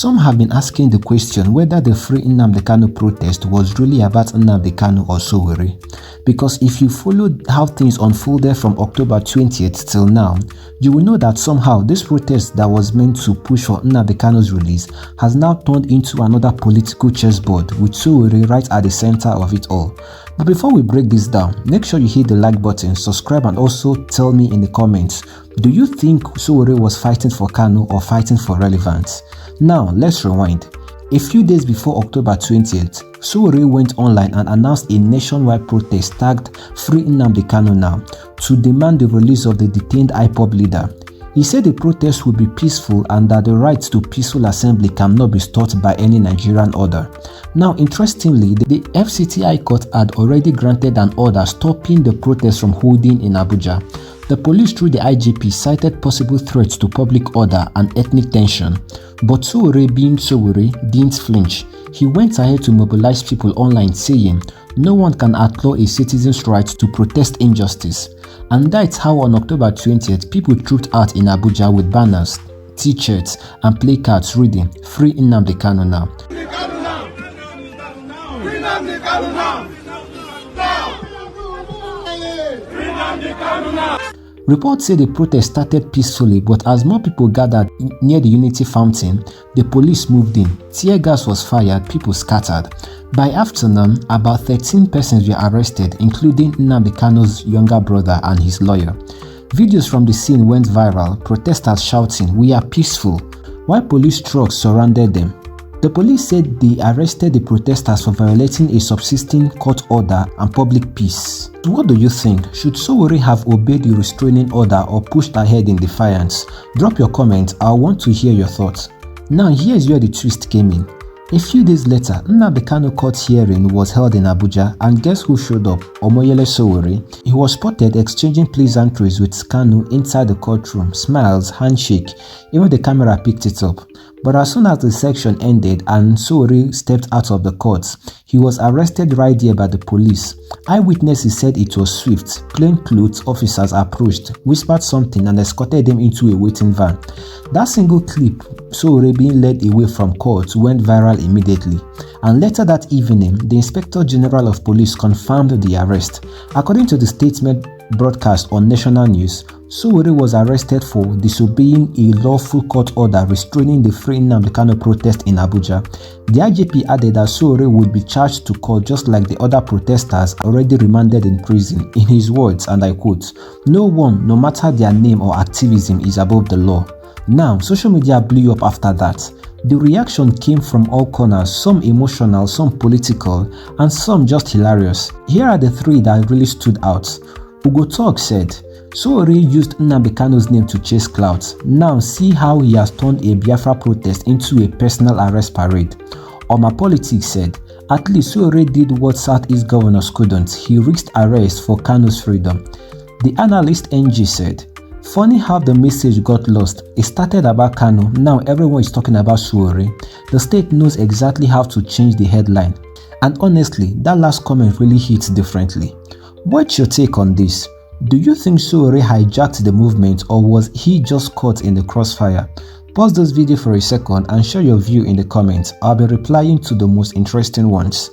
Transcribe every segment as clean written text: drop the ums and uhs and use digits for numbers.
Some have been asking the question whether the Free Nnamdi Kanu protest was really about Nnamdi Kanu or Sowore. Because if you followed how things unfolded from October 20th till now, you will know that somehow this protest that was meant to push for Nnamdi Kanu's release has now turned into another political chessboard with Sowore right at the center of it all. But before we break this down, make sure you hit the like button, subscribe, and also tell me in the comments, do you think Sowore was fighting for Kanu or fighting for relevance? Now, let's rewind. A few days before October 20th, Sowore went online and announced a nationwide protest tagged Free Nnamdi Kanu Now to demand the release of the detained IPOB leader. He said the protest would be peaceful and that the right to peaceful assembly cannot be stopped by any Nigerian order. Now, interestingly, the FCT High Court had already granted an order stopping the protest from holding in Abuja. The police through the IGP cited possible threats to public order and ethnic tension, but Sowore, being Sowore, didn't flinch. He went ahead to mobilize people online saying, "No one can outlaw a citizen's right to protest injustice." And that's how on October 20th, people trooped out in Abuja with banners, t-shirts, and placards reading, "Free Nnamdi Kanu Now." Reports say the protest started peacefully, but as more people gathered near the Unity Fountain, the police moved in. Tear gas was fired, people scattered. By afternoon, about 13 persons were arrested, including Nnamdi Kanu's younger brother and his lawyer. Videos from the scene went viral, protesters shouting, "We are peaceful," while police trucks surrounded them. The police said they arrested the protesters for violating a subsisting court order and public peace. So what do you think? Should Sowore have obeyed the restraining order or pushed ahead in defiance? Drop your comment, I want to hear your thoughts. Now here's where the twist came in. A few days later, Nnamdi Kanu court hearing was held in Abuja, and guess who showed up? Omoyele Sowore. He was spotted exchanging pleasantries with Kanu inside the courtroom, smiles, handshake, even the camera picked it up. But as soon as the section ended and Sowore stepped out of the court, he was arrested right there by the police. Eyewitnesses said it was swift. Plainclothes officers approached, whispered something, and escorted him into a waiting van. That single clip, Sowore being led away from court, went viral immediately. And later that evening, the Inspector General of Police confirmed the arrest. According to the statement broadcast on national news, Sowore was arrested for disobeying a lawful court order restraining the Free Nnamdi Kanu protest in Abuja. The IGP added that Sowore would be charged to court just like the other protesters already remanded in prison. In his words, and I quote, "No one, no matter their name or activism, is above the law." Now, social media blew up after that. The reaction came from all corners, some emotional, some political, and some just hilarious. Here are the three that really stood out. Ugo Talk said, "Sowore used Nnamdi Kanu's name to chase clout. Now see how he has turned a Biafra protest into a personal arrest parade." Oma Politics said, "At least Sowore did what Southeast governors couldn't. He risked arrest for Kanu's freedom." The analyst NG said, "Funny how the message got lost. It started about Kanu, now everyone is talking about Sowore. The state knows exactly how to change the headline." And honestly, that last comment really hits differently. What's your take on this? Do you think Sowore hijacked the movement, or was he just caught in the crossfire? Pause this video for a second and share your view in the comments. I'll be replying to the most interesting ones.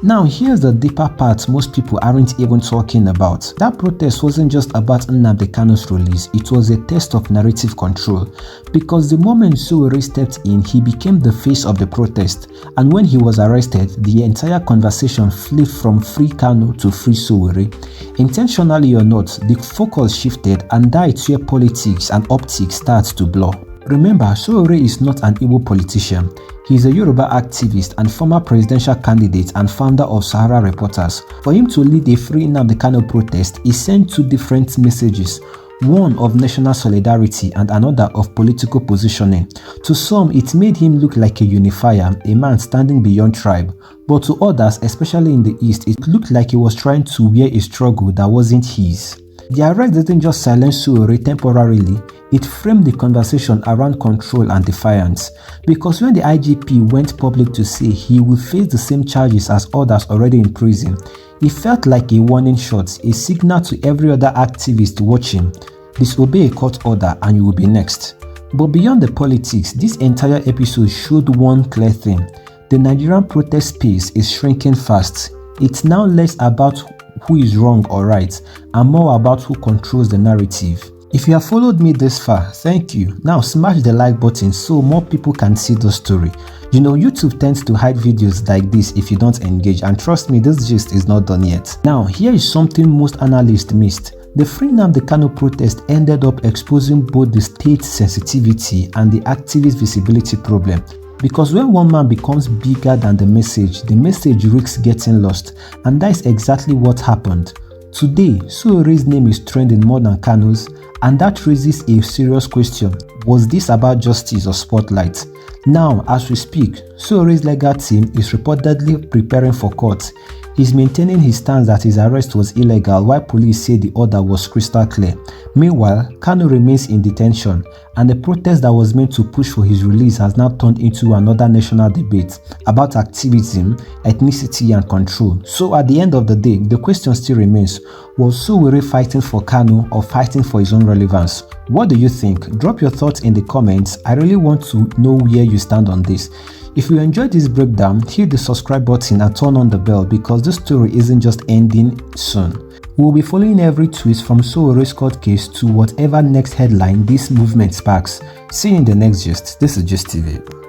Now here's the deeper part most people aren't even talking about. That protest wasn't just about Nnamdi Kanu's release, it was a test of narrative control. Because the moment Sowore stepped in, he became the face of the protest. And when he was arrested, the entire conversation flipped from Free Kanu to Free Sowore. Intentionally or not, the focus shifted, and that's where politics and optics starts to blur. Remember, Sowore is not an Igbo politician. He is a Yoruba activist and former presidential candidate and founder of Sahara Reporters. For him to lead a Free Nnamdi Kanu protest, he sent two different messages. One of national solidarity and another of political positioning. To some, it made him look like a unifier, a man standing beyond tribe. But to others, especially in the East, it looked like he was trying to wear a struggle that wasn't his. The arrest didn't just silence Sowore temporarily, it framed the conversation around control and defiance. Because when the IGP went public to say he will face the same charges as others already in prison, it felt like a warning shot, a signal to every other activist watching. Disobey a court order and you will be next. But beyond the politics, this entire episode showed one clear thing. The Nigerian protest space is shrinking fast. It's now less about who is wrong or right, and more about who controls the narrative. If you have followed me this far, thank you. Now smash the like button so more people can see the story. You know, YouTube tends to hide videos like this if you don't engage, and trust me, this gist is not done yet. Now, here is something most analysts missed. The Free Nnamdi Kanu protest ended up exposing both the state sensitivity and the activist visibility problem. Because when one man becomes bigger than the message risks getting lost, and that is exactly what happened. Today, Sowore's name is trending more than Kanu's, and that raises a serious question. Was this about justice or spotlight? Now, as we speak, Sowore's legal team is reportedly preparing for court. He's maintaining his stance that his arrest was illegal while police say the order was crystal clear. Meanwhile, Kanu remains in detention, and the protest that was meant to push for his release has now turned into another national debate about activism, ethnicity and control. So at the end of the day, the question still remains, was Sowore fighting for Kanu or fighting for his own relevance? What do you think? Drop your thoughts in the comments. I really want to know where you stand on this. If you enjoyed this breakdown, hit the subscribe button and turn on the bell because this story isn't just ending soon. We'll be following every twist from Sowore's court case to whatever next headline this movement sparks. See you in the next gist. This is Gist TV.